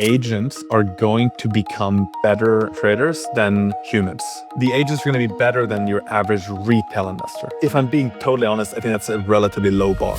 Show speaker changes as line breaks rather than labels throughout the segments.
agents are going to become better traders than humans. The agents are going to be better than your average retail investor. If I'm being totally honest, I think that's a relatively low bar.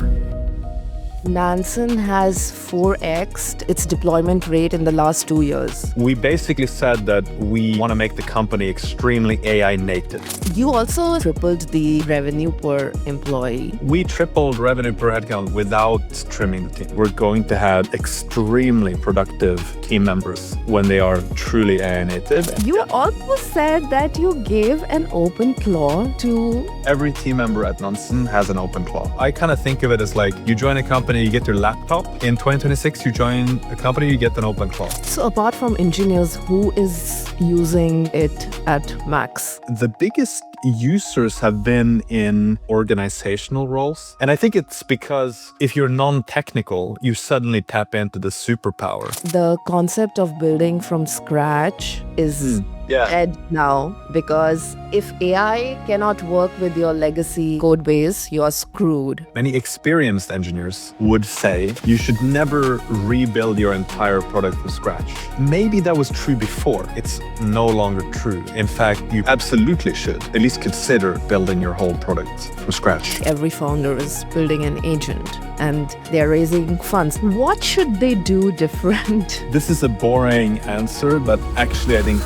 Nansen has 4x'd its deployment rate in the last 2 years.
We basically said that we want to make the company extremely AI native.
You also tripled the revenue per employee.
We tripled revenue per headcount without trimming the team. We're going to have extremely productive team members when they are truly AI native.
You also said that you gave an OpenClaw to...
Every team member at Nansen has an OpenClaw. I kind of think of it as like you join a company, you get your laptop. In 2026, you join a company, you get an OpenClaw.
So apart from engineers, who is using it at max?
The biggest users have been in organizational roles. And I think it's because if you're non-technical, you suddenly tap into the superpower.
The concept of building from scratch is dead now, because if AI cannot work with your legacy code base, you are screwed.
Many experienced engineers would say you should never rebuild your entire product from scratch. Maybe that was true before. It's no longer true. In fact, you absolutely should at least consider building your whole product from scratch.
Every founder is building an agent and they're raising funds. What should they do different?
This is a boring answer, but actually I think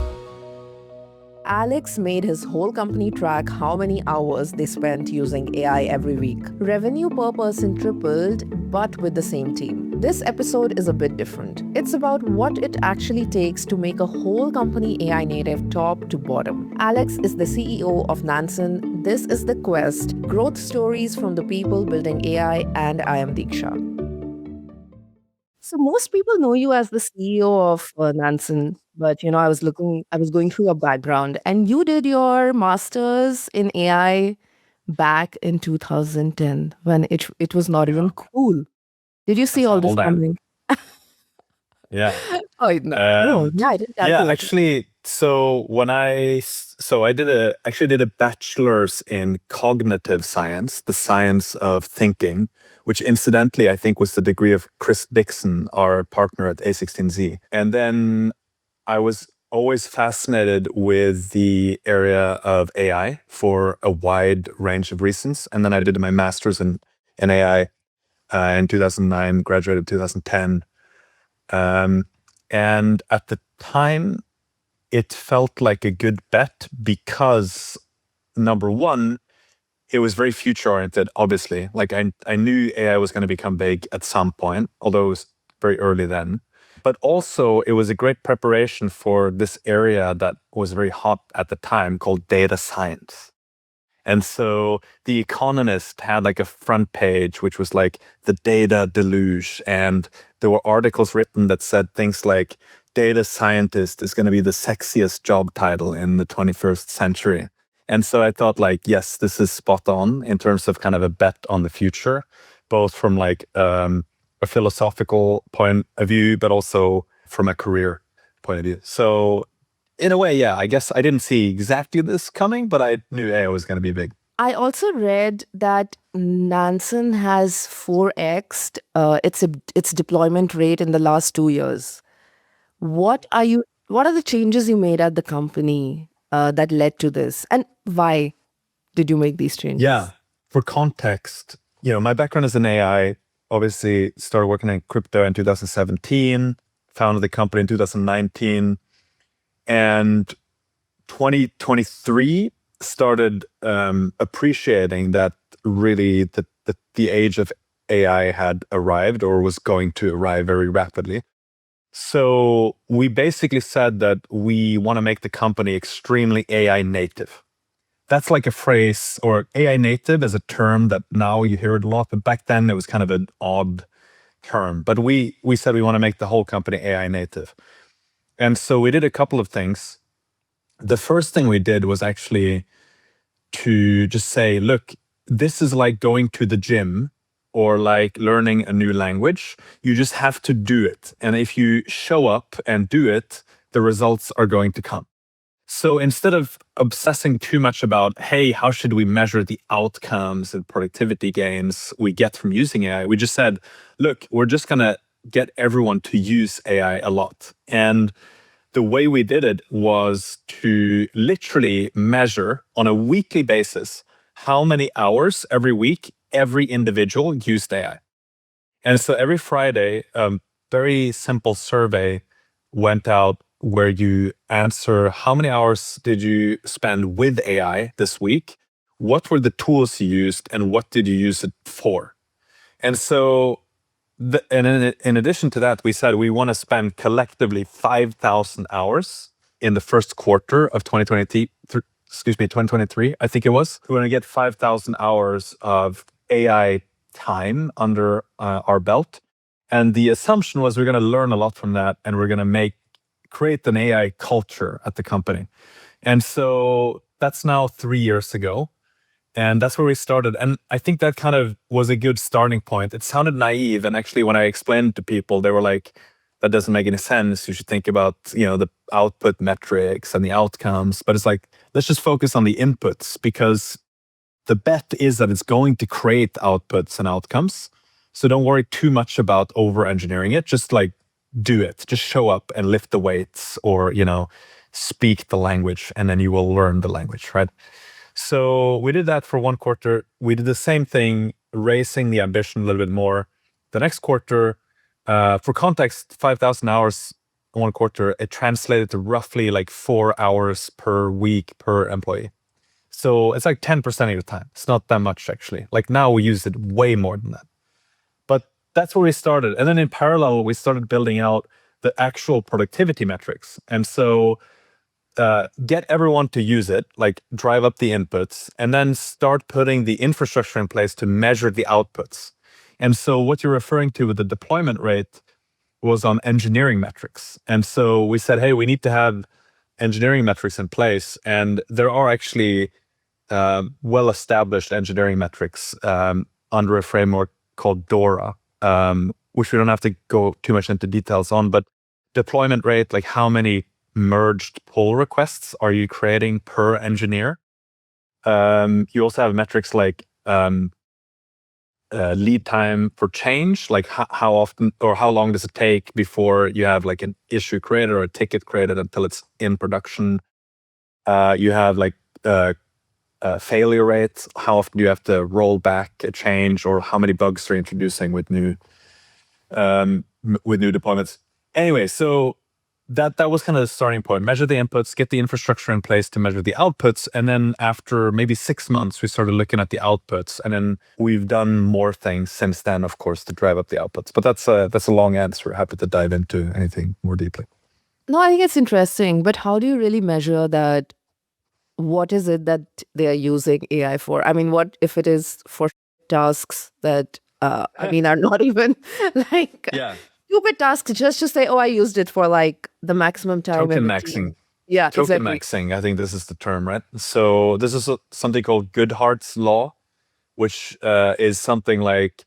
Alex made his whole company track how many hours they spent using AI every week. Revenue per person tripled, but with the same team. This episode is a bit different. It's about what it actually takes to make a whole company AI native top to bottom. Alex is the CEO of Nansen. This is The Quest, growth stories from the people building AI, and I am Diksha. So most people know you as the CEO of Nansen, but I was going through your background, and you did your master's in AI back in 2010 when it was not even cool. Did you see all this coming?
Yeah.
Oh no, I didn't.
Yeah, actually, so when I did a bachelor's in cognitive science, the science of thinking, which incidentally I think was the degree of Chris Dixon, our partner at A16Z. And then I was always fascinated with the area of AI for a wide range of reasons. And then I did my master's in AI in 2009, graduated in 2010. And at the time, it felt like a good bet because, number one, it was very future-oriented, obviously. Like I knew AI was going to become big at some point, although it was very early then. But also, it was a great preparation for this area that was very hot at the time called data science. And so The Economist had like a front page, which was like the data deluge. And there were articles written that said things like, data scientist is going to be the sexiest job title in the 21st century. And so I thought like, yes, this is spot on in terms of kind of a bet on the future, both from like a philosophical point of view, but also from a career point of view. So in a way, yeah, I guess I didn't see exactly this coming, but I knew AI was going to be big.
I also read that Nansen has 4x'd its deployment rate in the last 2 years. What are the changes you made at the company that led to this, and why did you make these changes?
Yeah, for context, my background is in AI. Obviously, started working in crypto in 2017, founded the company in 2019, and 2023 started appreciating that really the age of AI had arrived or was going to arrive very rapidly. So we basically said that we want to make the company extremely AI native. That's like a phrase, or AI native is a term that now you hear it a lot, but back then it was kind of an odd term. But we said we want to make the whole company AI native. And so we did a couple of things. The first thing we did was actually to just say, look, this is like going to the gym or like learning a new language. You just have to do it. And if you show up and do it, the results are going to come. So instead of obsessing too much about, hey, how should we measure the outcomes and productivity gains we get from using AI, we just said, look, we're just going to get everyone to use AI a lot. And the way we did it was to literally measure on a weekly basis how many hours every week every individual used AI. And so every Friday, very simple survey went out where you answer how many hours did you spend with AI this week? What were the tools you used and what did you use it for? And so, and in addition to that, we said we want to spend collectively 5,000 hours in the first quarter of 2023, I think it was. We want to get 5,000 hours of AI time under our belt. And the assumption was we're going to learn a lot from that and we're going to create an AI culture at the company. And so that's now 3 years ago. And that's where we started. And I think that kind of was a good starting point. It sounded naive. And actually, when I explained to people, they were like, that doesn't make any sense. You should think about, the output metrics and the outcomes. But it's like, let's just focus on the inputs because the bet is that it's going to create outputs and outcomes. So don't worry too much about over engineering it. Just like do it. Just show up and lift the weights or, speak the language and then you will learn the language, right? So we did that for one quarter. We did the same thing, raising the ambition a little bit more. The next quarter, for context, 5,000 hours in one quarter, it translated to roughly like 4 hours per week per employee. So it's like 10% of your time. It's not that much actually. Like now we use it way more than that. But that's where we started. And then in parallel, we started building out the actual productivity metrics. And so get everyone to use it, like drive up the inputs, and then start putting the infrastructure in place to measure the outputs. And so what you're referring to with the deployment rate was on engineering metrics. And so we said, hey, we need to have engineering metrics in place. And there are actually well-established engineering metrics under a framework called DORA, which we don't have to go too much into details on, but deployment rate, like how many merged pull requests are you creating per engineer? You also have metrics like lead time for change, like how often or how long does it take before you have like an issue created or a ticket created until it's in production. You have like failure rates, how often do you have to roll back a change or how many bugs you're introducing with new deployments. Anyway, so that was kind of the starting point. Measure the inputs, get the infrastructure in place to measure the outputs. And then after maybe 6 months, we started looking at the outputs. And then we've done more things since then, of course, to drive up the outputs. But that's a long answer. Happy to dive into anything more deeply.
No, I think it's interesting. But how do you really measure that? What is it that they are using AI for? I mean, what if it is for tasks that, are not even like stupid tasks, just to say, oh, I used it for like the maximum time.
Token maxing.
Yeah,
token
exactly.
maxing. I think this is the term, right? So this is something called Goodhart's law, which is something like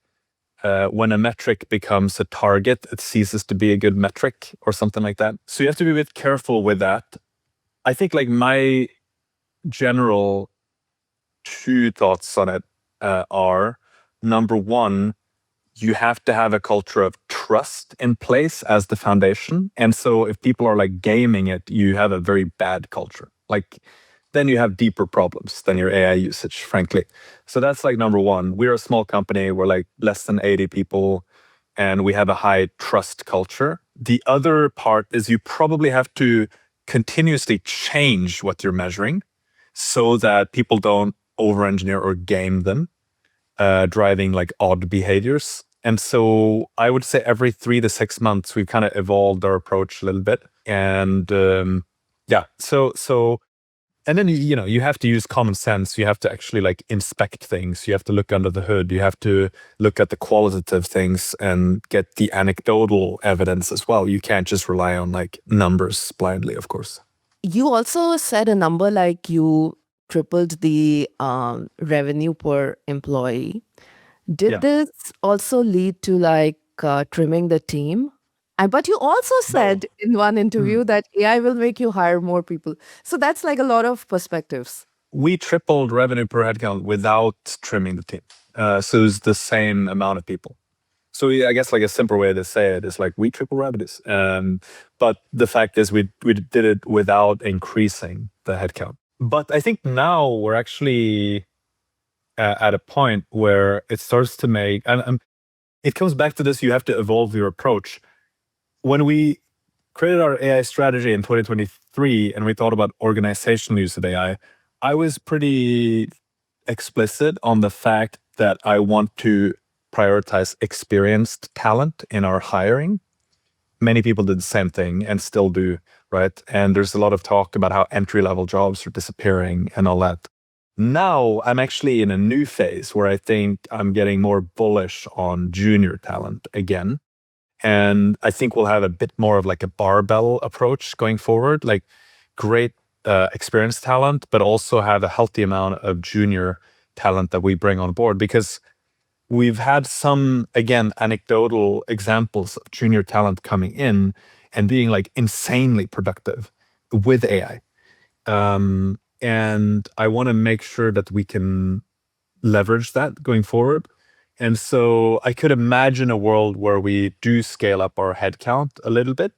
when a metric becomes a target, it ceases to be a good metric or something like that. So you have to be a bit careful with that. I think like my general 2 thoughts on it are, number one, you have to have a culture of trust in place as the foundation. And so if people are like gaming it, you have a very bad culture. Like then you have deeper problems than your AI usage, frankly. So that's like number one. We're a small company. We're like less than 80 people and we have a high trust culture. The other part is you probably have to continuously change what you're measuring so that people don't over-engineer or game them, driving like odd behaviors. And so I would say every 3 to 6 months, we've kind of evolved our approach a little bit. And and then, you have to use common sense. You have to actually like inspect things. You have to look under the hood. You have to look at the qualitative things and get the anecdotal evidence as well. You can't just rely on like numbers blindly, of course.
You also said a number like you tripled the revenue per employee. Did this also lead to like trimming the team? But you also said in one interview that AI will make you hire more people. So that's like a lot of perspectives.
We tripled revenue per headcount without trimming the team. So it's the same amount of people. So I guess like a simple way to say it is like we triple revenues. But the fact is we did it without increasing the headcount. But I think now we're actually at a point where it starts to make, and it comes back to this, you have to evolve your approach. When we created our AI strategy in 2023 and we thought about organizational use of AI, I was pretty explicit on the fact that I want to prioritize experienced talent in our hiring. Many people did the same thing and still do, right? And there's a lot of talk about how entry-level jobs are disappearing and all that. Now I'm actually in a new phase where I think I'm getting more bullish on junior talent again. And I think we'll have a bit more of like a barbell approach going forward, like great experienced talent, but also have a healthy amount of junior talent that we bring on board, because we've had some, again, anecdotal examples of junior talent coming in and being like insanely productive with AI. And I want to make sure that we can leverage that going forward. And so I could imagine a world where we do scale up our headcount a little bit,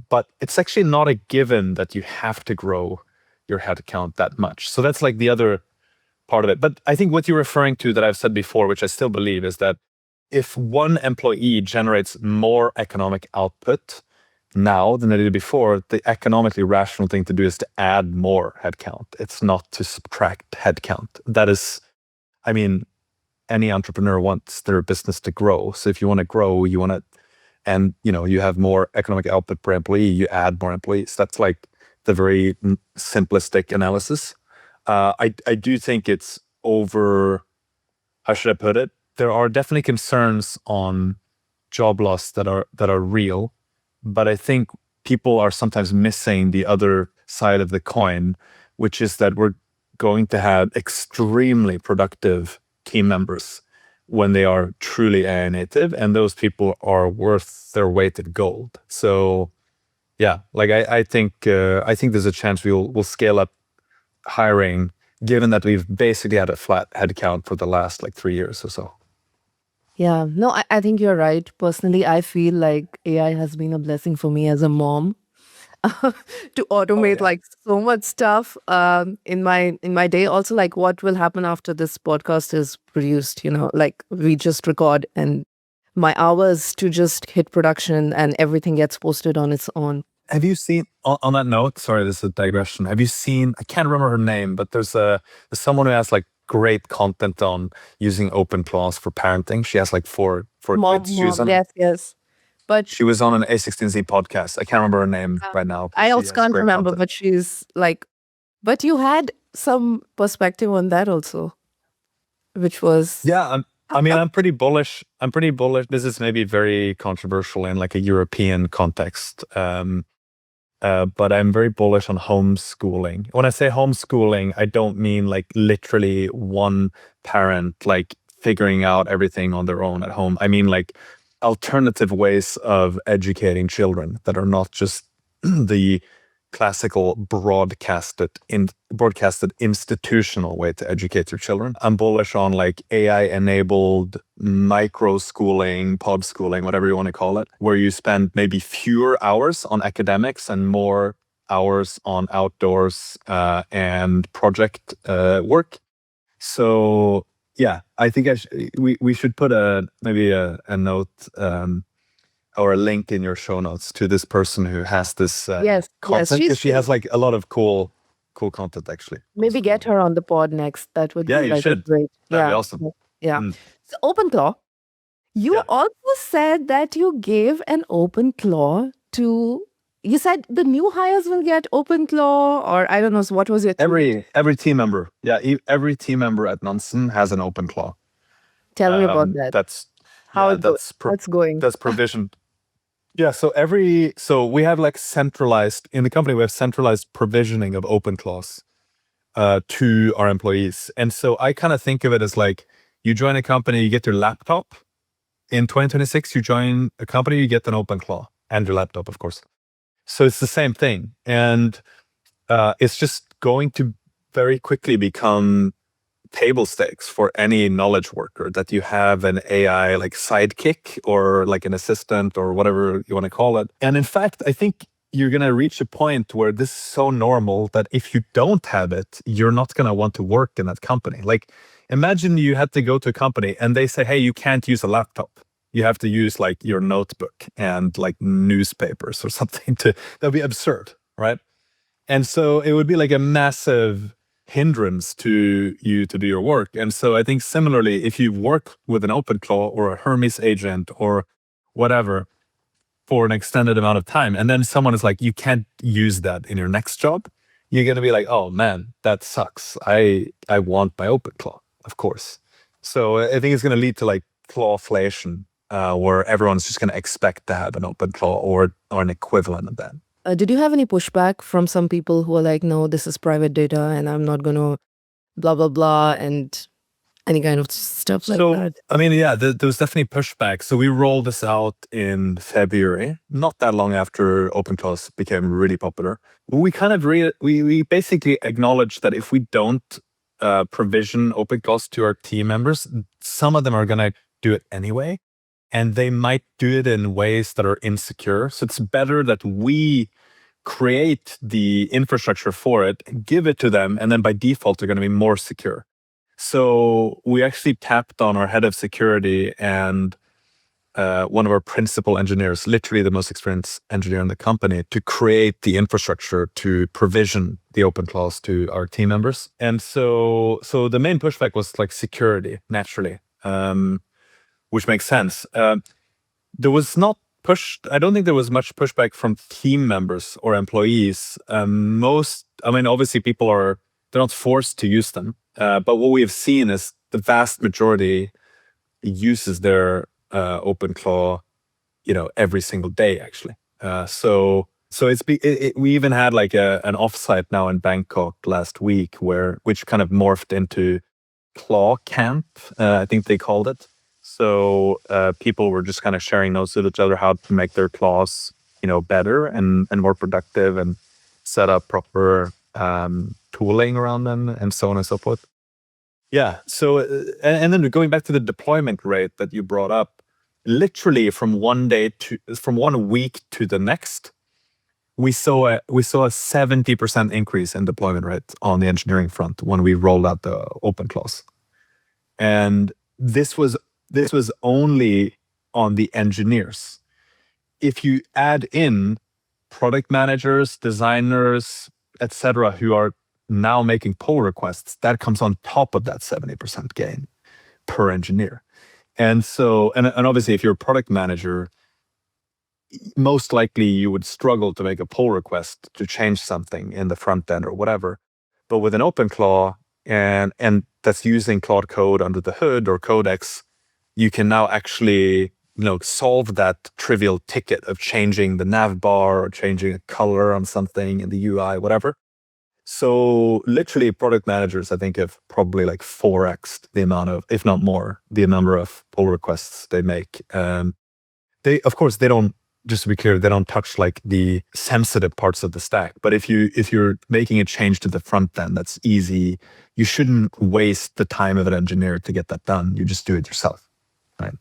but it's actually not a given that you have to grow your headcount that much. So that's like the other part of it. But I think what you're referring to that I've said before, which I still believe, is that if one employee generates more economic output now than they did before, the economically rational thing to do is to add more headcount. It's not to subtract headcount. That is, I mean, any entrepreneur wants their business to grow. So if you want to grow, you want to, and you have more economic output per employee, you add more employees. That's like the very simplistic analysis. I do think it's over, how should I put it? There are definitely concerns on job loss that are real, but I think people are sometimes missing the other side of the coin, which is that we're going to have extremely productive team members when they are truly AI native, and those people are worth their weight in gold. So yeah, like I think there's a chance we'll scale up hiring, given that we've basically had a flat headcount for the last like 3 years or so.
Yeah, no, I think you're right. Personally, I feel like AI has been a blessing for me as a mom to automate
Yeah.
like so much stuff in my day. Also, like what will happen after this podcast is produced, like we just record and my hours to just hit production and everything gets posted on its own.
Have you seen, on that note, sorry, this is a digression. Have you seen, I can't remember her name, but there's someone who has like great content on using OpenClaw for parenting. She has like four
Mom,
kids. She was on,
yes. But
she was on an A16Z podcast. I can't remember her name right now, but
I
she
also
has
can't
great
remember,
content.
but she's like, but you had some perspective on that also, which was,
Yeah, I'm pretty bullish. I'm pretty bullish. This is maybe very controversial in like a European context. But I'm very bullish on homeschooling. When I say homeschooling, I don't mean like literally one parent like figuring out everything on their own at home. I mean like alternative ways of educating children that are not just the classical broadcasted institutional way to educate your children. I'm bullish on like AI enabled micro schooling, pod schooling, whatever you want to call it, where you spend maybe fewer hours on academics and more hours on outdoors and project work. So yeah, I think we should put maybe a note or a link in your show notes to this person who has this
yes,
content, because
she's
she has like a lot of cool content actually.
maybe get her on the pod next. That would
Yeah,
be
you
like a
should.
great,
That'd be
yeah,
awesome.
yeah.
Mm.
So OpenClaw, you
Yeah.
also said that you gave an OpenClaw to, you said the new hires will get OpenClaw, or I don't know, so what was your tweet?
Every team member, yeah, every team member at Nansen has an OpenClaw.
Tell me about that.
That's
How it go? How it's going?
that's provisioned. Yeah, so we have like centralized in the company. We have centralized provisioning of OpenClaws to our employees, and so I kind of think of it as like you join a company, you get your laptop. In 2026, you join a company, you get an OpenClaw and your laptop, of course. So it's the same thing, and it's just going to very quickly become table stakes for any knowledge worker that you have an AI like sidekick or like an assistant or whatever you want to call it. And in fact, I think you're going to reach a point where this is so normal that if you don't have it, you're not going to want to work in that company. Like, imagine you had to go to a company and they say, hey, you can't use a laptop. You have to use like your notebook and like newspapers or something that'd be absurd, right? And so it would be like a massive hindrance to you to do your work. And so I think similarly, if you work with an OpenClaw or a Hermes agent or whatever for an extended amount of time, and then someone is like, you can't use that in your next job, you're going to be like, oh man, that sucks. I want my OpenClaw, of course. So I think it's going to lead to like clawflation, where everyone's just going to expect to have an OpenClaw or an equivalent of that.
Did you have any pushback from some people who are like, no, this is private data and I'm not going to blah, blah, blah, and any kind of stuff like that?
I mean, yeah, there was definitely pushback. So we rolled this out in February, not that long after OpenClaw became really popular. We kind of we basically acknowledged that if we don't provision OpenClaw to our team members, some of them are going to do it anyway. And they might do it in ways that are insecure. So it's better that we create the infrastructure for it, give it to them, and then by default, they're going to be more secure. So we actually tapped on our head of security and one of our principal engineers, literally the most experienced engineer in the company, to create the infrastructure to provision the OpenClaw to our team members. And so the main pushback was like security, naturally. Which makes sense. There was not I don't think there was much pushback from team members or employees. Obviously people they're not forced to use them. But what we have seen is the vast majority uses their OpenClaw, every single day actually. So we even had like an offsite now in Bangkok last week which kind of morphed into Claw Camp, I think they called it. So people were just kind of sharing notes with each other how to make their claws, better and more productive, and set up proper tooling around them, and so on and so forth. Yeah. So and then going back to the deployment rate that you brought up, literally from 1 week to the next, we saw a 70% increase in deployment rate on the engineering front when we rolled out the OpenClaw. And this was only on the engineers. If you add in product managers, designers, etc., who are now making pull requests, that comes on top of that 70% gain per engineer. And so, and obviously, if you're a product manager, most likely you would struggle to make a pull request to change something in the front end or whatever. But with an OpenClaw and that's using Claude Code under the hood or Codex, you can now actually solve that trivial ticket of changing the nav bar or changing a color on something in the UI, whatever. So literally product managers, I think, have probably like 4x'd the amount of, if not more, the number of pull requests they make. Of course, they don't, just to be clear, they don't touch like the sensitive parts of the stack. But if you're making a change to the front end, that's easy. You shouldn't waste the time of an engineer to get that done. You just do it yourself, right?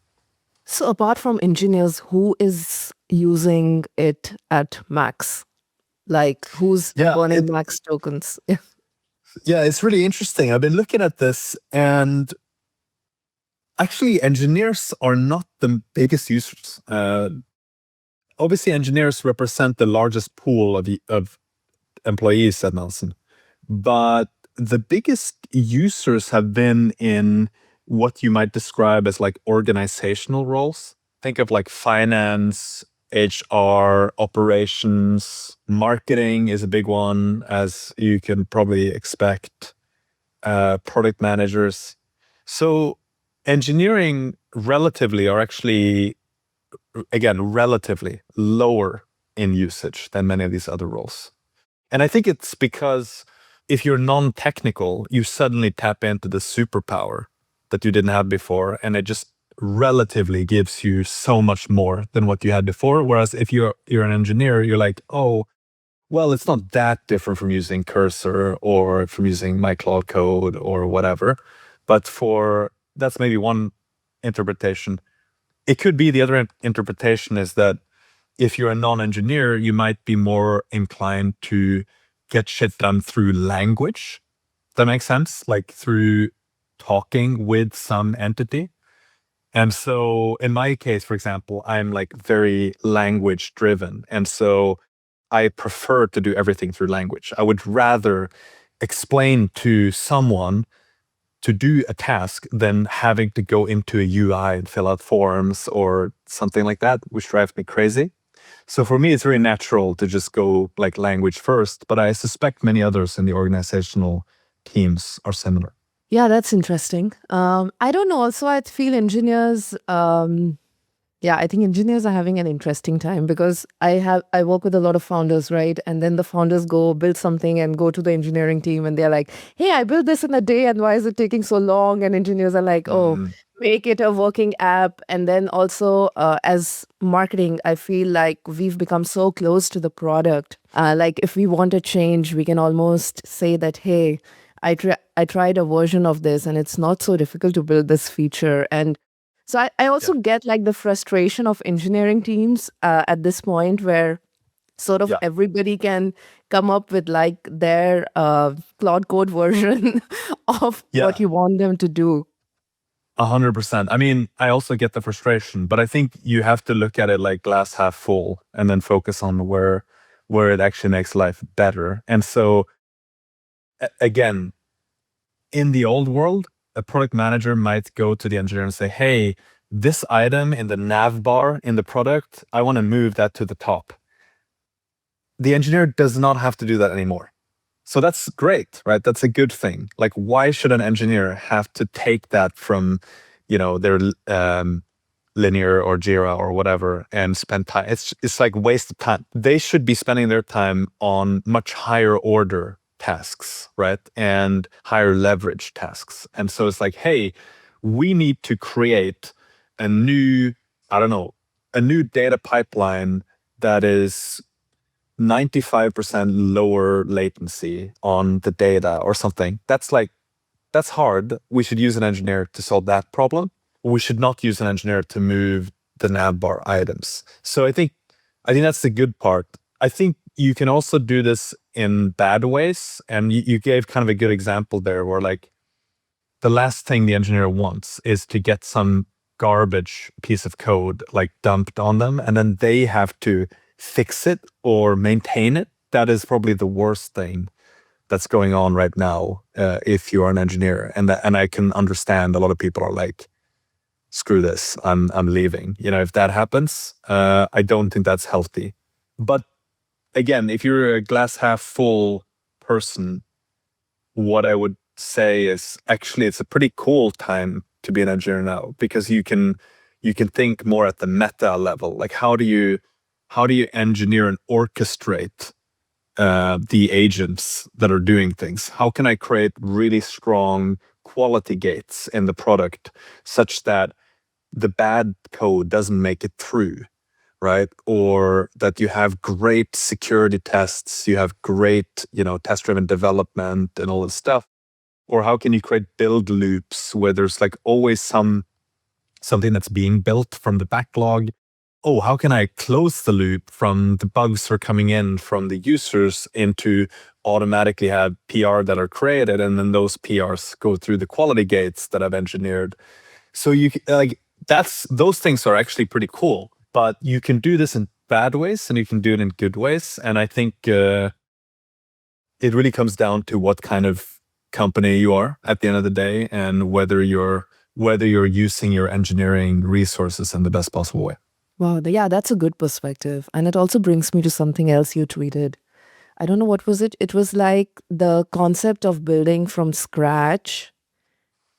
So apart from engineers, who is using it at max? Like who's burning max tokens?
Yeah, it's really interesting. I've been looking at this, and actually engineers are not the biggest users. Obviously, engineers represent the largest pool of employees at Nansen, but the biggest users have been in what you might describe as like organizational roles. Think of like finance, HR, operations, marketing is a big one, as you can probably expect, product managers. So engineering relatively are actually, again, relatively lower in usage than many of these other roles. And I think it's because if you're non-technical, you suddenly tap into the superpower that you didn't have before, and it just relatively gives you so much more than what you had before. Whereas if you're an engineer, you're like, oh, Well, it's not that different from using Cursor or from using my Cloud Code or whatever. But that's maybe one interpretation. It could be the other interpretation is that if you're a non-engineer, you might be more inclined to get shit done through language. That makes sense? Like through talking with some entity. And so in my case, for example, I'm like very language driven. And so I prefer to do everything through language. I would rather explain to someone to do a task than having to go into a UI and fill out forms or something like that, which drives me crazy. So for me, it's very natural to just go like language first, but I suspect many others in the organizational teams are similar.
Yeah, that's interesting. I don't know. Also, I feel engineers. Yeah, I think engineers are having an interesting time because I work with a lot of founders, right? And then the founders go build something and go to the engineering team and they're like, "Hey, I built this in a day, and why is it taking so long?" And engineers are like, "Oh,
Mm,
make it a working app." And then also, as marketing, I feel like we've become so close to the product. Like if we want a change, we can almost say that, "Hey, I tried a version of this, and it's not so difficult to build this feature." And so I
yeah,
also get like the frustration of engineering teams at this point where sort of
yeah,
everybody can come up with like their Claude Code version of what
yeah.
you want them to do.
100%. I mean, I also get the frustration, but I think you have to look at it like glass half full and then focus on where it actually makes life better. And so again, in the old world, a product manager might go to the engineer and say, "Hey, this item in the nav bar in the product, I want to move that to the top." The engineer does not have to do that anymore. So that's great, right? That's a good thing. Like, why should an engineer have to take that from, their Linear or Jira or whatever and spend time? It's like wasted time. They should be spending their time on much higher order tasks, right? And higher leverage tasks. And so it's like, hey, we need to create a new, I don't know, a new data pipeline that is 95% lower latency on the data or something. That's hard. We should use an engineer to solve that problem. We should not use an engineer to move the navbar items. So I think that's the good part. I think you can also do this in bad ways. And you gave kind of a good example there where like the last thing the engineer wants is to get some garbage piece of code like dumped on them and then they have to fix it or maintain it. That is probably the worst thing that's going on right now if you are an engineer. And I can understand a lot of people are like, screw this, I'm leaving. If that happens, I don't think that's healthy. But again, if you're a glass half full person, what I would say is actually it's a pretty cool time to be an engineer now because you can think more at the meta level. Like how do you engineer and orchestrate the agents that are doing things? How can I create really strong quality gates in the product such that the bad code doesn't make it through, right? Or that you have great security tests, you have great, test-driven development and all this stuff. Or how can you create build loops where there's like always something that's being built from the backlog? Oh, how can I close the loop from the bugs that are coming in from the users into automatically have PR that are created, and then those PRs go through the quality gates that I've engineered. So those things are actually pretty cool, but you can do this in bad ways and you can do it in good ways. And I think it really comes down to what kind of company you are at the end of the day and whether you're using your engineering resources in the best possible way.
Wow, yeah, that's a good perspective. And it also brings me to something else you tweeted. I don't know what was it. It was like the concept of building from scratch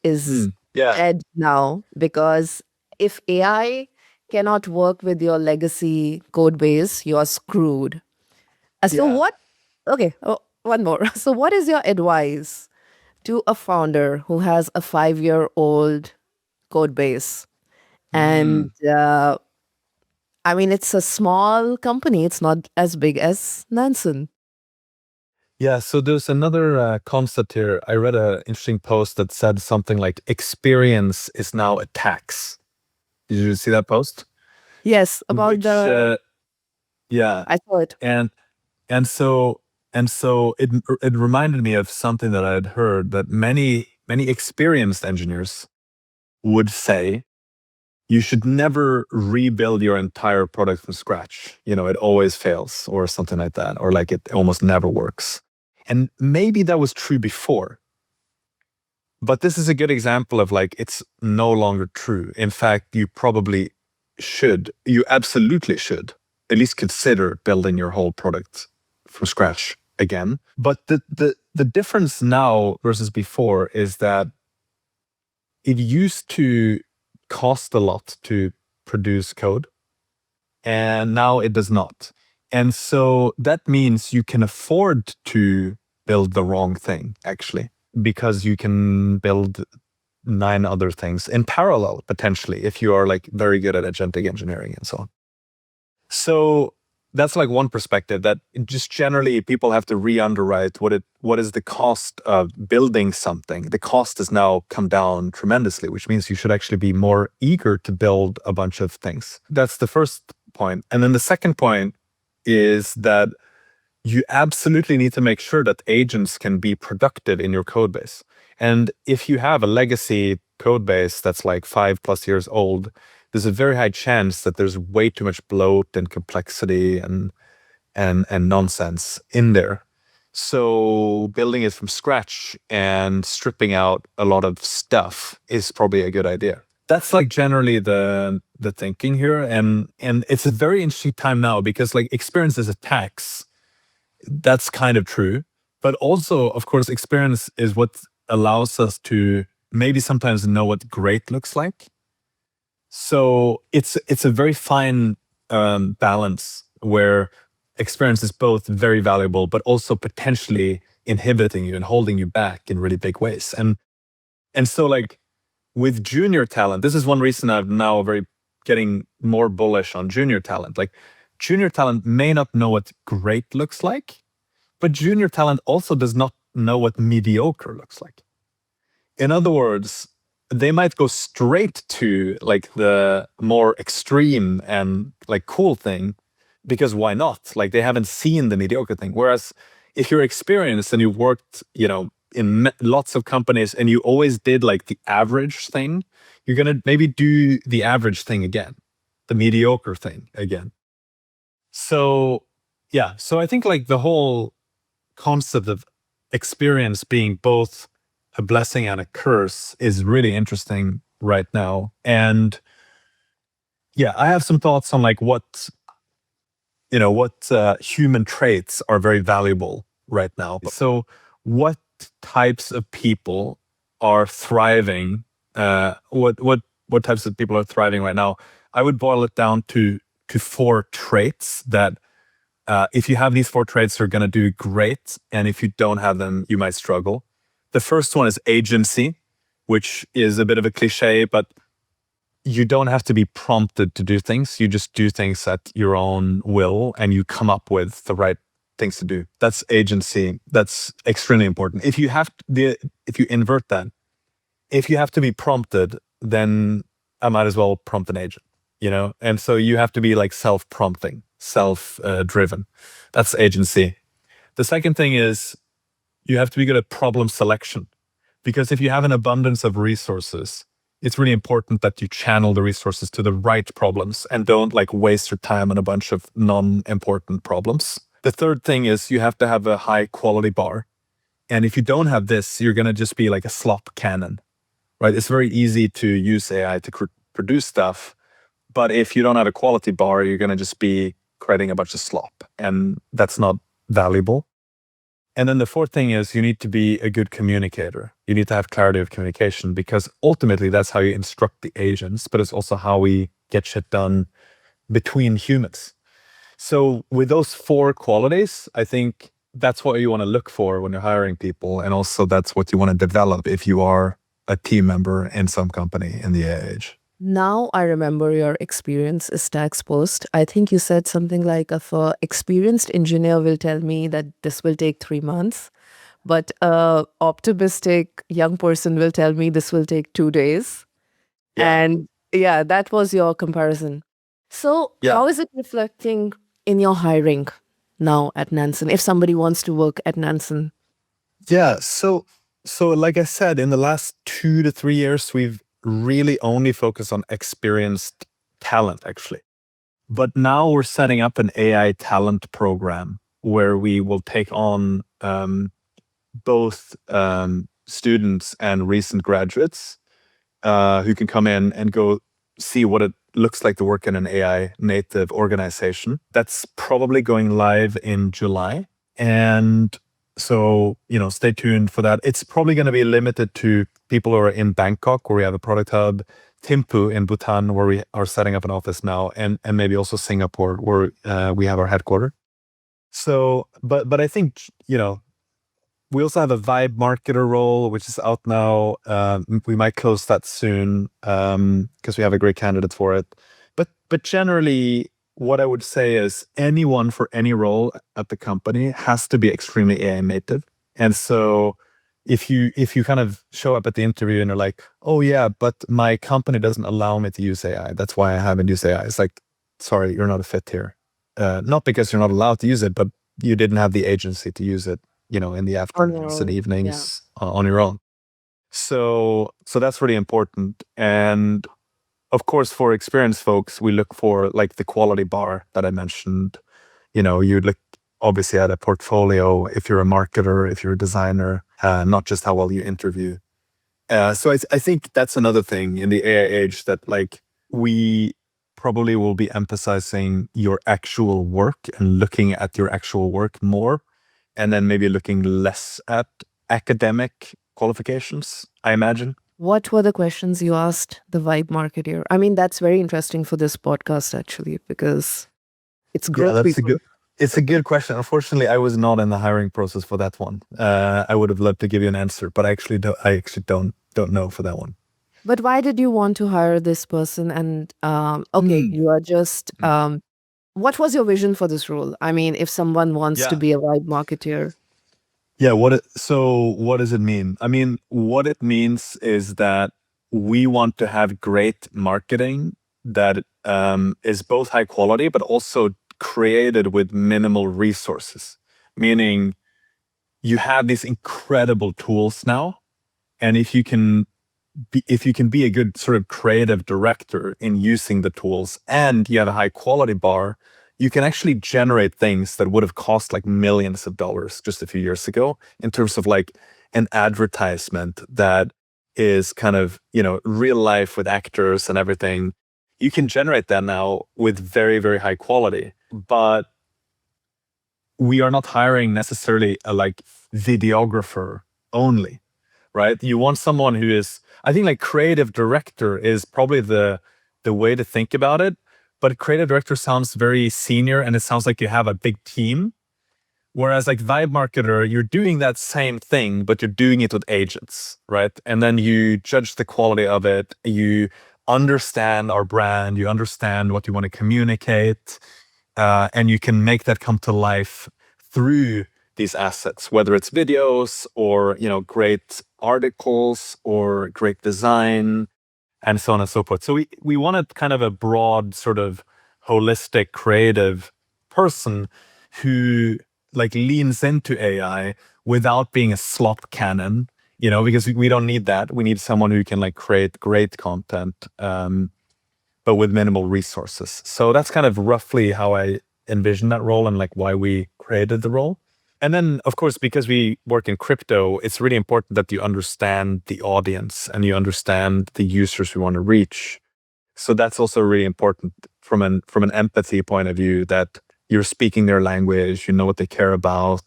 is
Yeah.
dead now because if AI cannot work with your legacy code base, you're screwed. So
Yeah.
what? Okay, one more. So what is your advice to a founder who has a 5-year-old code base? And I mean, it's a small company. It's not as big as Nansen.
Yeah, so there's another concept here. I read an interesting post that said something like experience is now a tax. Did you see that post?
Yes, about
Which, yeah,
I saw it.
and and so it reminded me of something that I had heard that many experienced engineers would say you should never rebuild your entire product from scratch. It always fails or something like that, or like it almost never works. And maybe that was true before, but this is a good example of like it's no longer true. In fact, you absolutely should at least consider building your whole product from scratch again. But the difference now versus before is that it used to cost a lot to produce code, and now it does not. And so that means you can afford to build the wrong thing, actually, because you can build 9 other things in parallel, potentially, if you are like very good at agentic engineering and so on. So that's like one perspective, that just generally people have to re-underwrite what is the cost of building something. The cost has now come down tremendously, which means you should actually be more eager to build a bunch of things. That's the first point. And then the second point is that you absolutely need to make sure that agents can be productive in your code base. And if you have a legacy code base that's like 5+ years old, there's a very high chance that there's way too much bloat and complexity and nonsense in there. So building it from scratch and stripping out a lot of stuff is probably a good idea. That's like generally the thinking here. And it's a very interesting time now because like experience is a tax. That's kind of true. But also, of course, experience is what allows us to maybe sometimes know what great looks like. So it's a very fine balance where experience is both very valuable, but also potentially inhibiting you and holding you back in really big ways. And so like with junior talent, this is one reason I'm now very getting more bullish on junior talent. Like junior talent may not know what great looks like, but junior talent also does not know what mediocre looks like. In other words, they might go straight to like the more extreme and like cool thing because why not? Like they haven't seen the mediocre thing. Whereas if you're experienced and you worked, in lots of companies and you always did like the average thing, you're going to maybe do the average thing again, the mediocre thing again. So, yeah. So I think like the whole concept of experience being both a blessing and a curse is really interesting right now. And yeah, I have some thoughts on like what human traits are very valuable right now. So what types of people are thriving? What types of people are thriving right now? I would boil it down to 4 traits that if you have these 4 traits, you're going to do great. And if you don't have them, you might struggle. The first one is agency, which is a bit of a cliche, but you don't have to be prompted to do things. You just do things at your own will and you come up with the right things to do. That's agency. That's extremely important. If you invert that, if you have to be prompted, then I might as well prompt an agent, And so you have to be like self-prompting, self-driven. That's agency. The second thing is you have to be good at problem selection, because if you have an abundance of resources, it's really important that you channel the resources to the right problems and don't like waste your time on a bunch of non-important problems. The third thing is you have to have a high quality bar. And if you don't have this, you're going to just be like a slop cannon, right? It's very easy to use AI to produce stuff. But if you don't have a quality bar, you're going to just be creating a bunch of slop. And that's not valuable. And then the fourth thing is you need to be a good communicator. You need to have clarity of communication, because ultimately that's how you instruct the agents, but it's also how we get shit done between humans. So with those 4 qualities, I think that's what you want to look for when you're hiring people. And also that's what you want to develop if you are a team member in some company in the AI age.
Now I remember your experience stacks post. I think you said something like if a experienced engineer will tell me that this will take 3 months, but a optimistic young person will tell me this will take 2 days.
Yeah.
And yeah, that was your comparison. So
Yeah.
how is it reflecting in your hiring now at Nansen? If somebody wants to work at Nansen,
Yeah. So like I said, in the last 2 to 3 years, we've really only focused on experienced talent, actually. But now we're setting up an AI talent program where we will take on both students and recent graduates who can come in and go see what it looks like to work in an AI native organization. That's probably going live in July. And so, stay tuned for that. It's probably going to be limited to people who are in Bangkok, where we have a product hub, Thimphu in Bhutan, where we are setting up an office now, and maybe also Singapore, where we have our headquarters. So, but I think, we also have a vibe marketer role, which is out now. We might close that soon because we have a great candidate for it. But generally, what I would say is anyone for any role at the company has to be extremely AI native. And so if you kind of show up at the interview and you're like, oh yeah, but my company doesn't allow me to use AI. That's why I haven't used AI. It's like, sorry, you're not a fit here. Not because you're not allowed to use it, but you didn't have the agency to use it, in the
on your
afternoons and
own. Yeah.
evenings on your own. So that's really important. And of course, for experienced folks, we look for like the quality bar that I mentioned. You look obviously at a portfolio if you're a marketer, if you're a designer, not just how well you interview. So I think that's another thing in the AI age that like we probably will be emphasizing your actual work and looking at your actual work more, and then maybe looking less at academic qualifications, I imagine.
What were the questions you asked the vibe marketer? I mean, that's very interesting for this podcast actually, because it's
Yeah,
growth
that's a
people.
good. It's a good question. Unfortunately, I was not in the hiring process for that one. I would have loved to give you an answer, but I actually don't know for that one.
But why did you want to hire this person? And okay,
Mm.
you are just what was your vision for this role? I mean, if someone wants to
Yeah.
be a vibe marketer,
Yeah, what does it mean? I mean, what it means is that we want to have great marketing that is both high quality but also created with minimal resources. Meaning, you have these incredible tools now, and if you can be a good sort of creative director in using the tools and you have a high quality bar, you can actually generate things that would have cost like millions of dollars just a few years ago in terms of like an advertisement that is kind of, real life with actors and everything. You can generate that now with very, very high quality. But we are not hiring necessarily a like videographer only, right? You want someone who is, I think like creative director is probably the way to think about it. But creative director sounds very senior and it sounds like you have a big team. Whereas like vibe marketer, you're doing that same thing, but you're doing it with agents, right? And then you judge the quality of it. You understand our brand, you understand what you want to communicate, and you can make that come to life through these assets, whether it's videos or great articles or great design and so on and so forth. So we wanted kind of a broad sort of holistic creative person who like leans into AI without being a slot cannon, because we don't need that. We need someone who can like create great content, but with minimal resources. So that's kind of roughly how I envision that role and like why we created the role. And then, of course, because we work in crypto, it's really important that you understand the audience and you understand the users we want to reach. So that's also really important from an empathy point of view, that you're speaking their language, you know what they care about,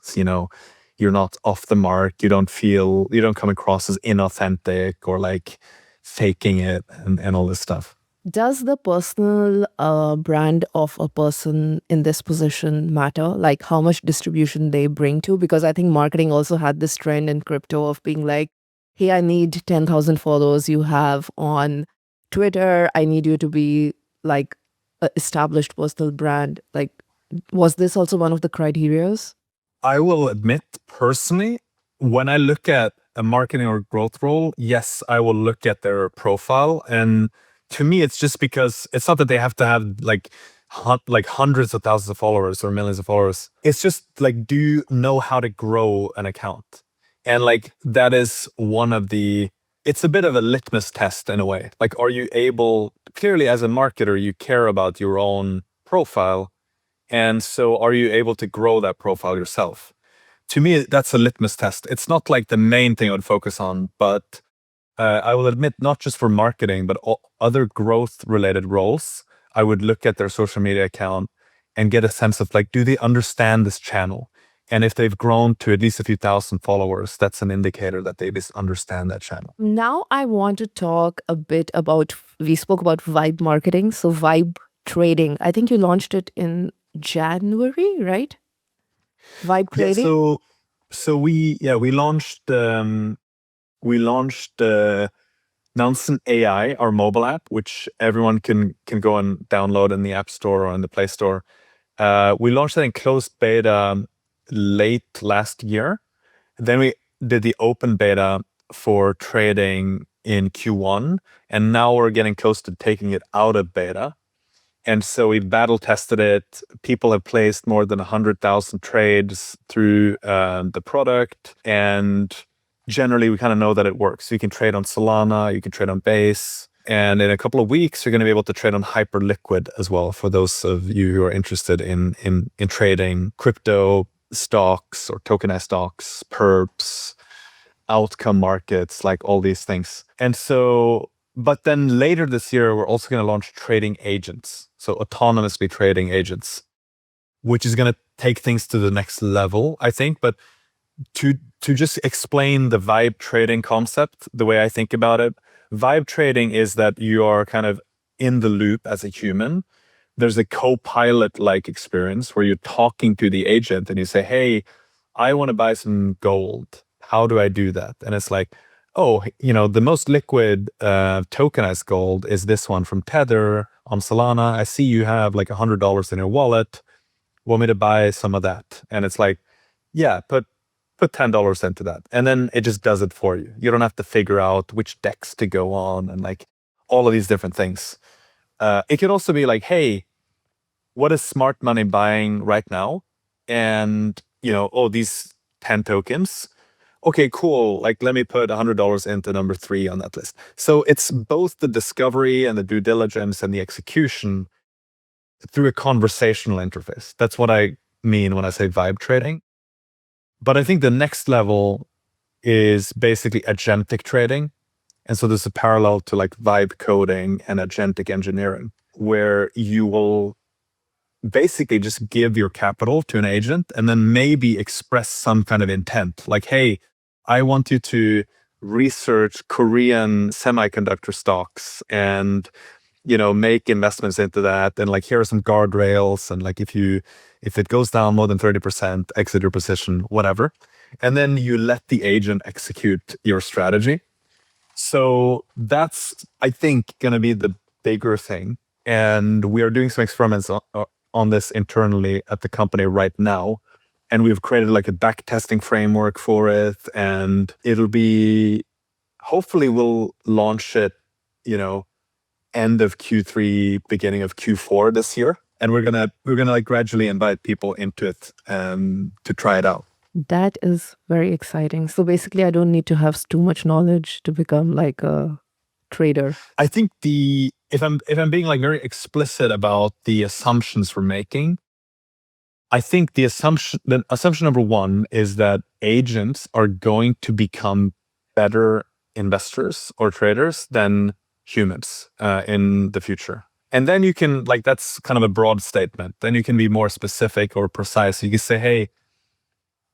you're not off the mark, you don't come across as inauthentic or like faking it and all this stuff.
does the personal brand of a person in this position matter? Like how much distribution they bring to? Because I think marketing also had this trend in crypto of being like, hey, I need 10,000 followers you have on Twitter. I need you to be like an established personal brand. Like, was this also one of the criterias?
I will admit personally, when I look at a marketing or growth role, yes, I will look at their profile. And to me, it's just because it's not that they have to have like hundreds of thousands of followers or millions of followers. It's just like, do you know how to grow an account? And like that is one of the, it's a bit of a litmus test in a way. Like, are you able, clearly as a marketer, you care about your own profile. And so are you able to grow that profile yourself? To me, that's a litmus test. It's not like the main thing I would focus on, but I will admit, not just for marketing, but other growth related roles, I would look at their social media account and get a sense of like, do they understand this channel? And if they've grown to at least a few thousand followers, that's an indicator that they just understand that channel.
Now I want to talk a bit about, we spoke about vibe marketing. So vibe trading, I think you launched it in January, right? Vibe
Yeah,
trading?
so we launched Nansen AI, our mobile app, which everyone can go and download in the App Store or in the Play Store. We launched that in closed beta late last year. Then we did the open beta for trading in Q1, and now we're getting close to taking it out of beta. And so we battle tested it. People have placed more than 100,000 trades through the product. And generally, we kind of know that it works. You can trade on Solana, you can trade on Base. And in a couple of weeks, you're going to be able to trade on Hyperliquid as well, for those of you who are interested in trading crypto stocks or tokenized stocks, perps, outcome markets, like all these things. And so, but then later this year, we're also going to launch trading agents. So autonomously trading agents, which is going to take things to the next level, I think. But to just explain the vibe trading concept, the way I think about it, vibe trading is that you are kind of in the loop as a human. There's a co-pilot like experience where you're talking to the agent and you say, hey, I want to buy some gold. How do I do that? And it's like, oh, the most liquid tokenized gold is this one from Tether on Solana. I see you have like $100 in your wallet. Want me to buy some of that? And it's like, yeah, put $10 into that. And then it just does it for you. You don't have to figure out which decks to go on and like all of these different things. It could also be like, hey, what is smart money buying right now? And, oh, these 10 tokens. Okay, cool. Like, let me put $100 into number 3 on that list. So it's both the discovery and the due diligence and the execution through a conversational interface. That's what I mean when I say vibe trading. But I think the next level is basically agentic trading. And so there's a parallel to like vibe coding and agentic engineering, where you will basically just give your capital to an agent and then maybe express some kind of intent. Like, hey, I want you to research Korean semiconductor stocks and, make investments into that. And like, here are some guardrails. And like, if it goes down more than 30%, exit your position, whatever. And then you let the agent execute your strategy. So that's, I think, going to be the bigger thing. And we are doing some experiments on this internally at the company right now. And we've created like a back testing framework for it. And it'll be, hopefully we'll launch it, end of Q3, beginning of Q4 this year. And we're gonna like gradually invite people into it to try it out.
That is very exciting. So basically, I don't need to have too much knowledge to become like a trader.
I think if I'm being like very explicit about the assumptions we're making, I think the assumption number one is that agents are going to become better investors or traders than humans in the future. And then you can, like, that's kind of a broad statement. Then you can be more specific or precise. You can say, hey,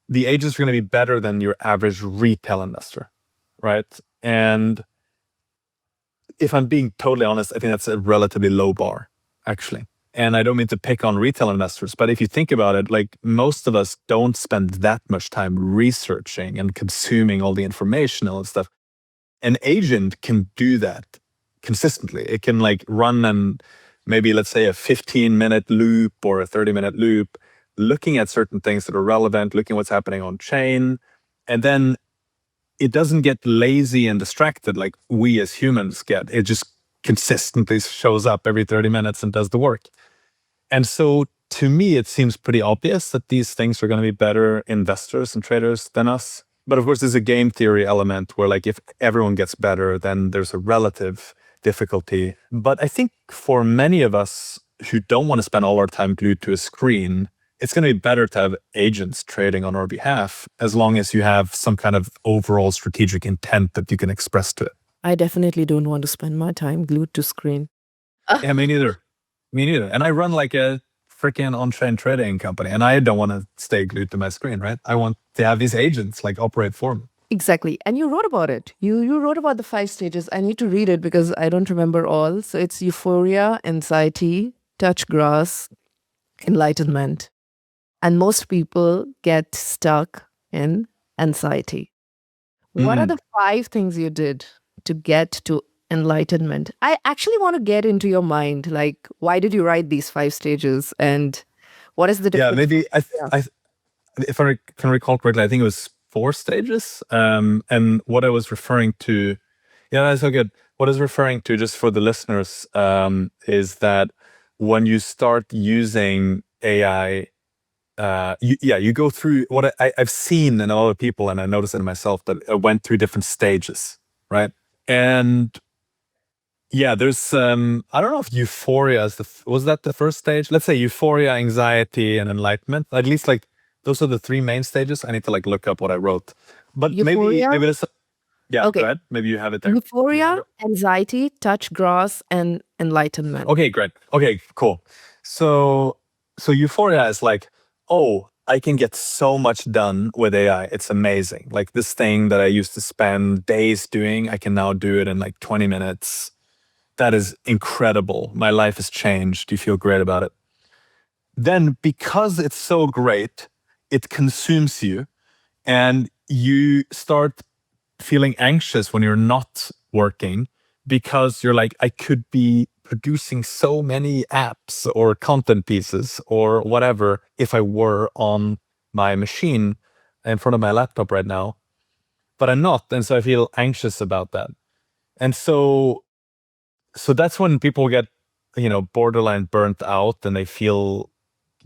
the agents are going to be better than your average retail investor, right? And if I'm being totally honest, I think that's a relatively low bar, actually. And I don't mean to pick on retail investors, but if you think about it, like most of us don't spend that much time researching and consuming all the information and stuff. An agent can do that consistently. It can like run and maybe, let's say, a 15-minute loop or a 30-minute loop, looking at certain things that are relevant, looking what's happening on chain. And then it doesn't get lazy and distracted like we as humans get. It just consistently shows up every 30 minutes and does the work. And so to me, it seems pretty obvious that these things are going to be better investors and traders than us. But of course, there's a game theory element where, like, if everyone gets better, then there's a relative difficulty. But I think for many of us who don't want to spend all our time glued to a screen, it's going to be better to have agents trading on our behalf, as long as you have some kind of overall strategic intent that you can express to it.
I definitely don't want to spend my time glued to screen.
Yeah, me neither. Me neither. And I run like a freaking on-chain trading company, and I don't want to stay glued to my screen, right? I want to have these agents like operate for me.
Exactly. And you wrote about it. You wrote about the 5 stages. I need to read it because I don't remember all. So it's euphoria, anxiety, touch grass, enlightenment. And most people get stuck in anxiety. What are the 5 things you did to get to enlightenment? I actually want to get into your mind. Like, why did you write these 5 stages? And what is the difference?
Yeah, maybe if I can recall correctly, I think it was 4 stages. And what I was referring to, yeah, that's so good. What I was referring to, just for the listeners, is that when you start using AI, you go through what I've seen in other people, and I noticed it in myself, that I went through different stages, right? And yeah, there's I don't know if euphoria is was that the first stage? Let's say euphoria, anxiety, and enlightenment. At least like those are the 3 main stages. I need to like look up what I wrote. But
Euphoria?
maybe there's yeah,
Okay.
go ahead. Maybe you have it there.
Euphoria, anxiety, touch grass, and enlightenment.
Okay, great. Okay, cool. So euphoria is like, oh, I can get so much done with AI. It's amazing. Like this thing that I used to spend days doing, I can now do it in like 20 minutes. That is incredible. My life has changed. You feel great about it. Then, because it's so great, it consumes you, and you start feeling anxious when you're not working, because you're like, I could be producing so many apps or content pieces or whatever if I were on my machine in front of my laptop right now, but I'm not. And so I feel anxious about that. And so that's when people get, borderline burnt out, and they feel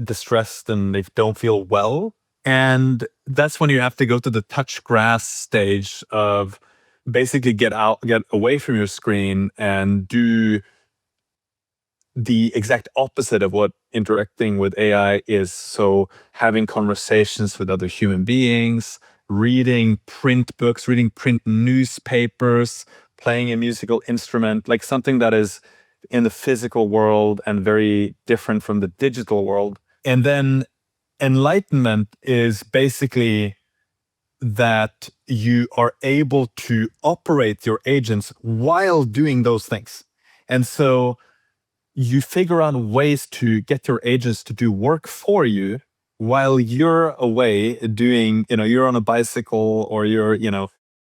distressed and they don't feel well. And that's when you have to go to the touch grass stage of basically get away from your screen and do the exact opposite of what interacting with AI is. So having conversations with other human beings, reading print books, reading print newspapers, playing a musical instrument, like something that is in the physical world and very different from the digital world. And then enlightenment is basically that you are able to operate your agents while doing those things. And so you figure out ways to get your agents to do work for you while you're away doing, you're on a bicycle, or you're,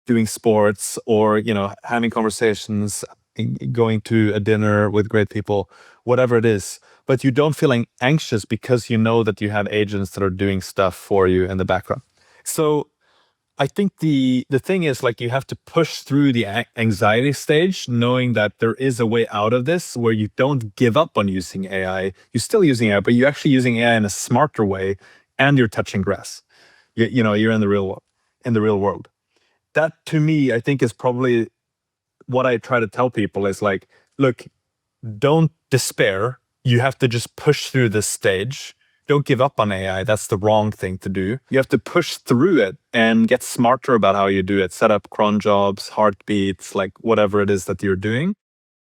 doing sports, or, having conversations, going to a dinner with great people, whatever it is. But you don't feel anxious because you know that you have agents that are doing stuff for you in the background. So I think the thing is, like, you have to push through the anxiety stage, knowing that there is a way out of this where you don't give up on using AI. You're still using AI, but you're actually using AI in a smarter way, and you're touching grass. You're in the real world. That, to me, I think, is probably what I try to tell people is like, look, don't despair. You have to just push through this stage. Don't give up on AI. That's the wrong thing to do. You have to push through it and get smarter about how you do it. Set up cron jobs, heartbeats, like whatever it is that you're doing,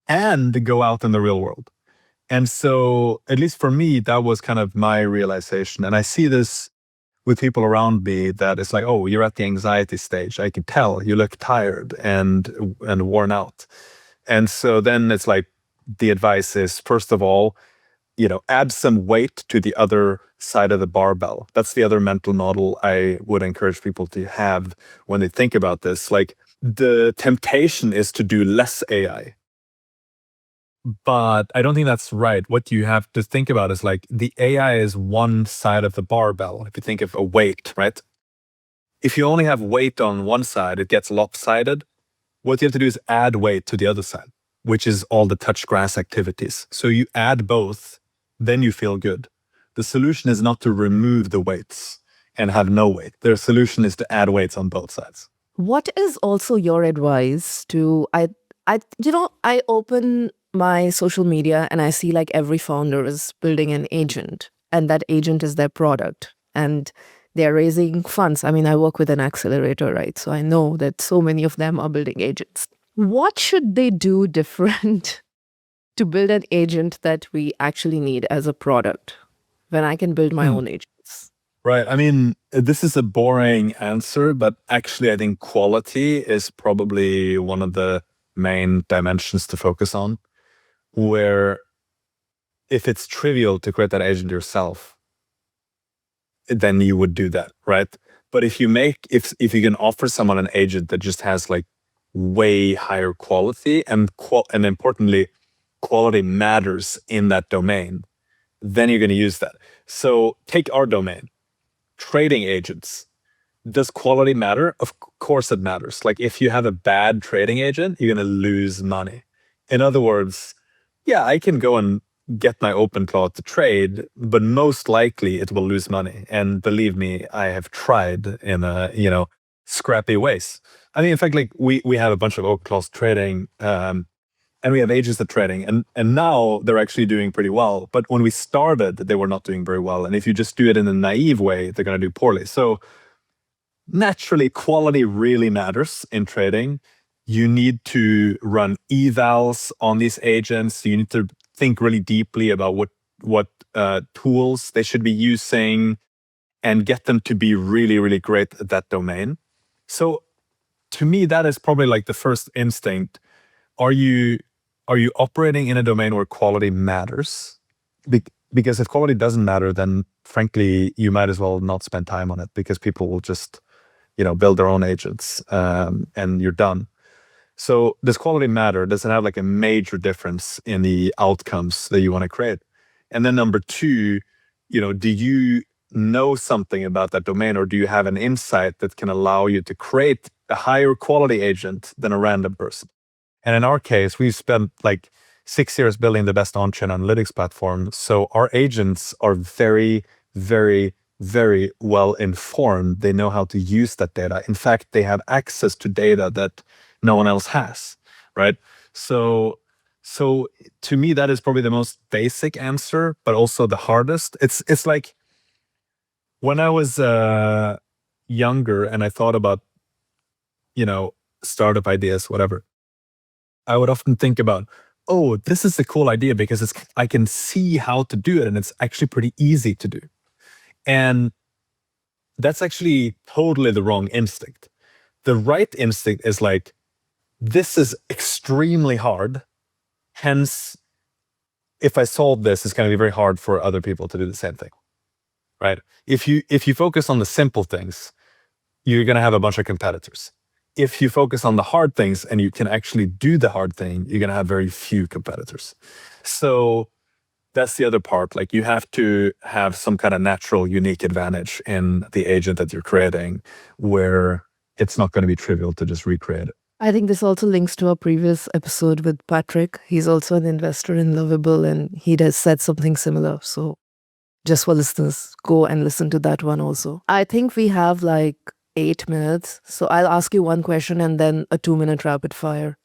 and go out in the real world. And so, at least for me, that was kind of my realization. And I see this with people around me, that it's like, oh, you're at the anxiety stage. I can tell you look tired and worn out. And so then it's like, the advice is, first of all, add some weight to the other side of the barbell. That's the other mental model I would encourage people to have when they think about this. Like, the temptation is to do less AI. But I don't think that's right. What you have to think about is like the AI is one side of the barbell. If you think of a weight, right? If you only have weight on one side, it gets lopsided. What you have to do is add weight to the other side, which is all the touch grass activities. So you add both, then you feel good. The solution is not to remove the weights and have no weight. The solution is to add weights on both sides.
What is also your advice to I open my social media and I see like every founder is building an agent and that agent is their product and they're raising funds. I mean, I work with an accelerator, right? So I know that so many of them are building agents. What should they do different to build an agent that we actually need as a product when I can build my own agents?
Right. I mean, this is a boring answer, but actually, I think quality is probably one of the main dimensions to focus on. Where if it's trivial to create that agent yourself, then you would do that, right? But if if you can offer someone an agent that just has like way higher quality and importantly, quality matters in that domain, then you're going to use that. So take our domain, trading agents. Does quality matter? Of course it matters. Like if you have a bad trading agent, you're going to lose money. In other words, yeah, I can go and get my OpenClaw to trade, but most likely it will lose money. And believe me, I have tried in scrappy ways. I mean, in fact, like we have a bunch of OpenClaws trading, and we have agents that trading, and now they're actually doing pretty well. But when we started, they were not doing very well. And if you just do it in a naive way, they're going to do poorly. So naturally, quality really matters in trading. You need to run evals on these agents. You need to think really deeply about what tools they should be using and get them to be really, really great at that domain. So to me, that is probably like the first instinct. Are you operating in a domain where quality matters? Because if quality doesn't matter, then frankly, you might as well not spend time on it because people will just build their own agents, and you're done. So does quality matter? Does it have like a major difference in the outcomes that you want to create? And then number two, do you know something about that domain, or do you have an insight that can allow you to create a higher quality agent than a random person? And in our case, we've spent like 6 years building the best on-chain analytics platform. So our agents are very, very, very well informed. They know how to use that data. In fact, they have access to data that no one else has, right? So to me, that is probably the most basic answer, but also the hardest. It's like when I was younger and I thought about, startup ideas, whatever, I would often think about, oh, this is a cool idea because I can see how to do it and it's actually pretty easy to do. And that's actually totally the wrong instinct. The right instinct is like, this is extremely hard. Hence, if I solve this, it's going to be very hard for other people to do the same thing, right? If you focus on the simple things, you're going to have a bunch of competitors. If you focus on the hard things and you can actually do the hard thing, you're going to have very few competitors. So that's the other part. Like you have to have some kind of natural, unique advantage in the agent that you're creating where it's not going to be trivial to just recreate it.
I think this also links to our previous episode with Patrick. He's also an investor in Lovable and he has said something similar. So just for listeners, go and listen to that one also. I think we have like 8 minutes. So I'll ask you one question and then a 2-minute rapid fire.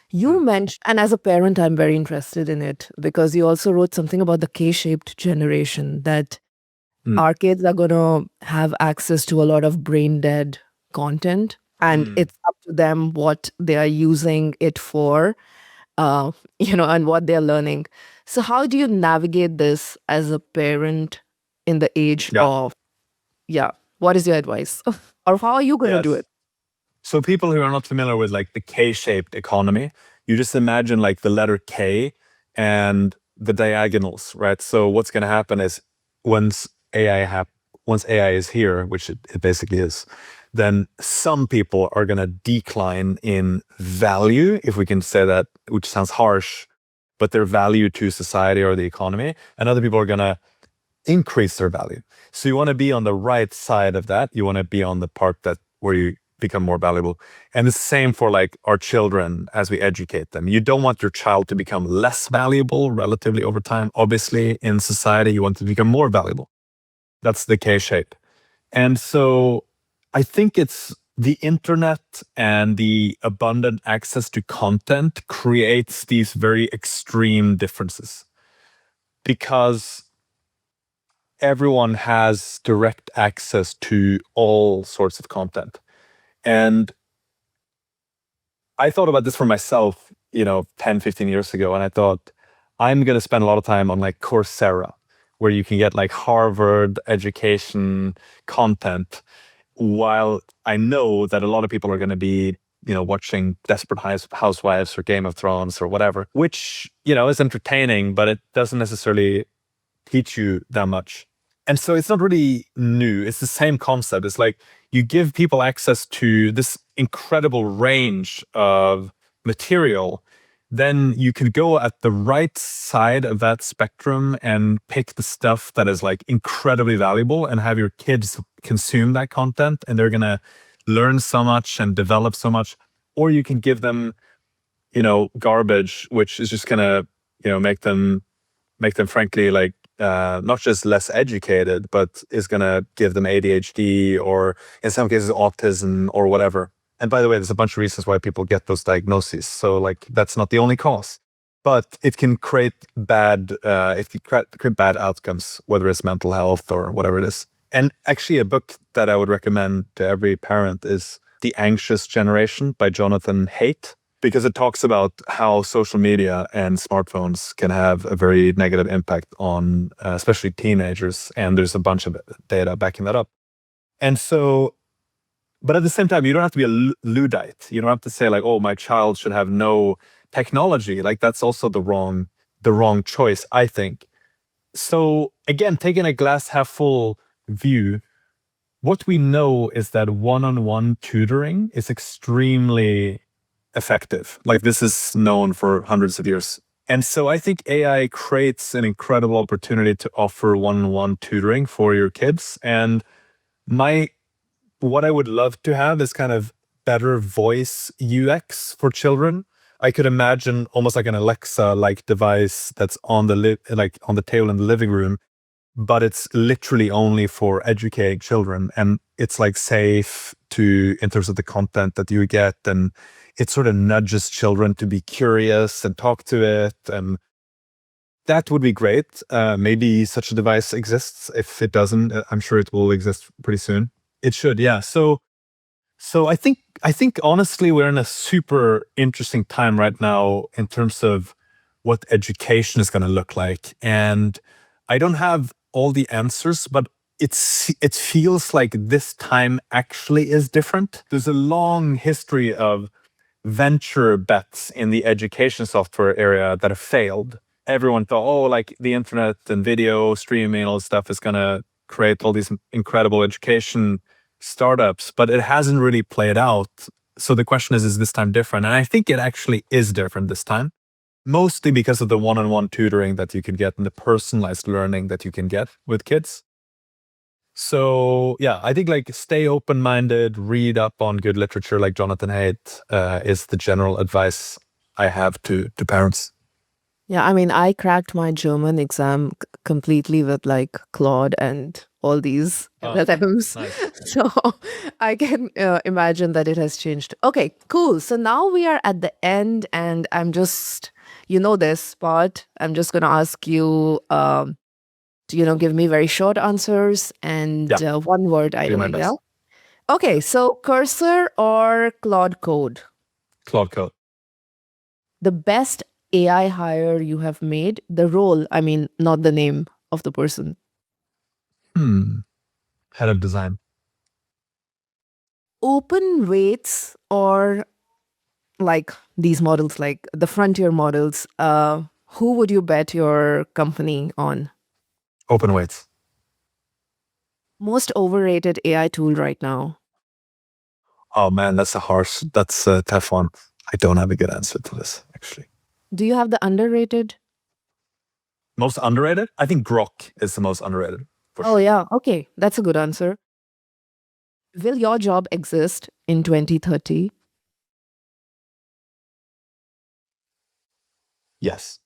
You mentioned, and as a parent, I'm very interested in it because you also wrote something about the K-shaped generation, that our kids are going to have access to a lot of brain dead content and it's up to them what they are using it for, and what they're learning. So how do you navigate this as a parent in the age of, what is your advice? Or how are you going to do it?
So people who are not familiar with like the K-shaped economy, you just imagine like the letter K and the diagonals, right? So what's going to happen is once AI is here, which it basically is, then some people are going to decline in value, if we can say that, which sounds harsh, but their value to society or the economy, and other people are going to increase their value. So you want to be on the right side of that. You want to be on the part that where you become more valuable. And the same for like our children as we educate them. You don't want your child to become less valuable relatively over time. Obviously, in society, you want to become more valuable. That's the K shape. And so I think it's the internet and the abundant access to content creates these very extreme differences because everyone has direct access to all sorts of content. And I thought about this for myself, 10, 15 years ago. And I thought, I'm going to spend a lot of time on like Coursera, where you can get like Harvard education content, while I know that a lot of people are going to be, watching Desperate Housewives or Game of Thrones or whatever, which, is entertaining, but it doesn't necessarily teach you that much. And so it's not really new. It's the same concept. It's like you give people access to this incredible range of material, then you can go at the right side of that spectrum and pick the stuff that is like incredibly valuable and have your kids consume that content, and they're going to learn so much and develop so much. Or you can give them, garbage, which is just going to, make them frankly like not just less educated, but is going to give them ADHD or in some cases autism or whatever. And by the way, there's a bunch of reasons why people get those diagnoses. So like that's not the only cause, but it can create bad outcomes, whether it's mental health or whatever it is. And actually a book that I would recommend to every parent is The Anxious Generation by Jonathan Haidt, because it talks about how social media and smartphones can have a very negative impact on especially teenagers. And there's a bunch of data backing that up. And so, but at the same time, you don't have to be a Luddite. You don't have to say like, oh, my child should have no technology. Like that's also the wrong choice, I think. So again, taking a glass half full view, what we know is that one-on-one tutoring is extremely effective. Like this is known for hundreds of years. And so I think AI creates an incredible opportunity to offer one-on-one tutoring for your kids. And what I would love to have is kind of better voice UX for children. I could imagine almost like an Alexa-like device that's on the table in the living room, but it's literally only for educating children, and it's like safe in terms of the content that you get, and it sort of nudges children to be curious and talk to it, and that would be great. Maybe such a device exists. If it doesn't, I'm sure it will exist pretty soon. It should, yeah. So I think honestly we're in a super interesting time right now in terms of what education is going to look like, and I don't have all the answers, but it feels like this time actually is different. There's a long history of venture bets in the education software area that have failed. Everyone thought, oh, like the internet and video streaming and all this stuff is going to create all these incredible education startups, but it hasn't really played out. So the question is this time different? And I think it actually is different this time, mostly because of the one-on-one tutoring that you can get and the personalized learning that you can get with kids. So yeah, I think like stay open-minded, read up on good literature like Jonathan Haidt is the general advice I have to parents.
Yeah, I mean, I cracked my German exam completely with like Claude and all these LLMs.
Nice.
So I can imagine that it has changed. Okay, cool. So now we are at the end, and I'm just, this, but I'm just going to ask you to, give me very short answers and one word item. Yeah. Okay, so Cursor or Claude Code?
Claude Code.
The best AI hire you have made, the role, I mean, not the name of the person.
Head of design.
Open weights or like these models, like the frontier models, who would you bet your company on?
Open weights.
Most overrated AI tool right now?
Oh man, that's a tough one. I don't have a good answer to this, actually.
Do you have the underrated?
Most underrated? I think Grok is the most underrated. For
Oh,
sure.
yeah. Okay. That's a good answer. Will your job exist in 2030?
Yes.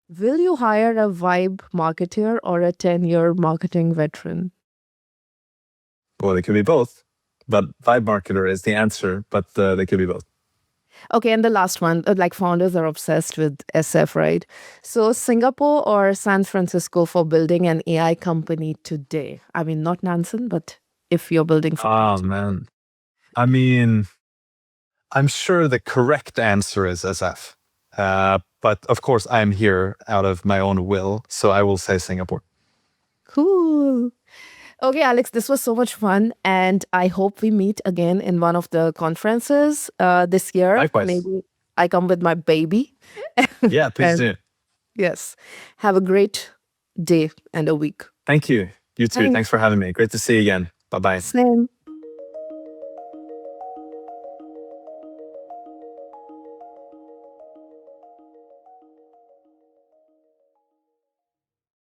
Will you hire a vibe marketer or a 10-year marketing veteran?
Well, they could be both. But vibe marketer is the answer, but they could be both.
Okay, and the last one, like founders are obsessed with SF, right? So Singapore or San Francisco for building an AI company today? I mean, not Nansen, but if you're building for
Oh, man. I mean, I'm sure the correct answer is SF. But of course, I'm here out of my own will. So I will say Singapore.
cool. Okay, Alex, this was so much fun. And I hope we meet again in one of the conferences this year.
Likewise.
Maybe I come with my baby.
Yeah, please
And
do.
yes, have a great day and a week.
Thank you. You too.
Thanks.
Thanks for having me. Great to see you again. Bye bye.
Same.